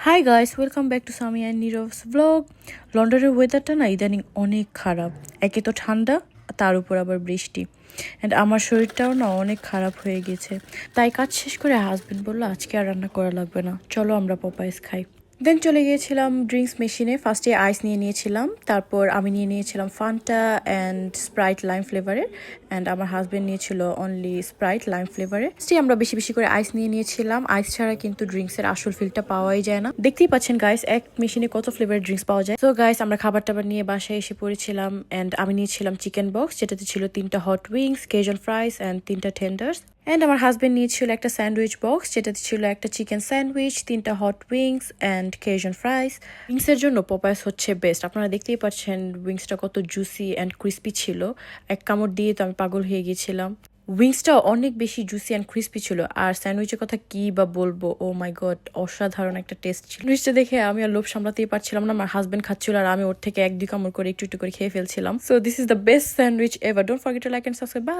High guys, welcome back to Sami and Nirob's blog. লন্ডনের ওয়েদারটা না ইদানিং অনেক খারাপ। একে তো ঠান্ডা, তার উপর আবার বৃষ্টি। অ্যান্ড আমার শরীরটাও না অনেক খারাপ হয়ে গেছে। তাই কাজ শেষ করে হাজবেন্ড বললো আজকে আর রান্না করা লাগবে না, চলো আমরা পপাইস খাই। দেন চলে গিয়েছিলাম ড্রিঙ্কস মেশিনে। ফার্স্টে আইস নিয়ে নিয়েছিলাম, তারপর আমি নিয়ে নিয়েছিলাম ফান্টা অ্যান্ড স্প্রাইট লাইম ফ্লেভারের, অ্যান্ড আমার হাজবেন্ড নিয়েছিল অনলি স্প্রাইট লাইম ফ্লেভারের। আমরা বেশি বেশি করে আইস নিয়ে নিয়েছিলাম। আইস ছাড়া কিন্তু ড্রিঙ্কসের আসল ফিলটা পাওয়াই যায় না। দেখতেই পাচ্ছেন গাইস, এক মেশিনে কত ফ্লেভারের ড্রিঙ্কস পাওয়া যায়। তো গাইস, আমরা খাবার টাবার নিয়ে বাসায় এসে পড়েছিলাম, অ্যান্ড আমি নিয়েছিলাম চিকেন বক্স, যেটাতে ছিল 3টা হট উইংস, কেজন ফ্রাইস অ্যান্ড 3টা টেন্ডার্স। অ্যান্ড আমার হাজবেন্ড নিয়েছিল একটা স্যান্ডউইচ বক্স, যেটাতে ছিল একটা চিকেন স্যান্ডউইচ, 3টা হট উইংস অ্যান্ড কেজন ফ্রাইস। উইংসের জন্য পপাইস হচ্ছে বেস্ট। আপনারা দেখতেই পাচ্ছেন উইংসটা কত জুসি অ্যান্ড ক্রিস্পি ছিল। এক কামড় দিয়ে তো আমি পাগল হয়ে গিয়েছিলাম। উইংসটাও অনেক বেশি জুসি অ্যান্ড ক্রিস্পি ছিল। আর স্যান্ডউইচের কথা কি বা বলবো, ও মাই গড, অসাধারণ একটা টেস্ট ছিল। স্যান্ডউইচটা দেখে আমি আর লোভ সামলাতেই পারছিলাম না। আমার হাজবেন্ড খাচ্ছিল আর আমি ওর থেকে 1-2 কামড় করে একটু একটু করে খেয়ে ফেলছিলাম। So this is the best sandwich ever. Don't forget to like and subscribe. By.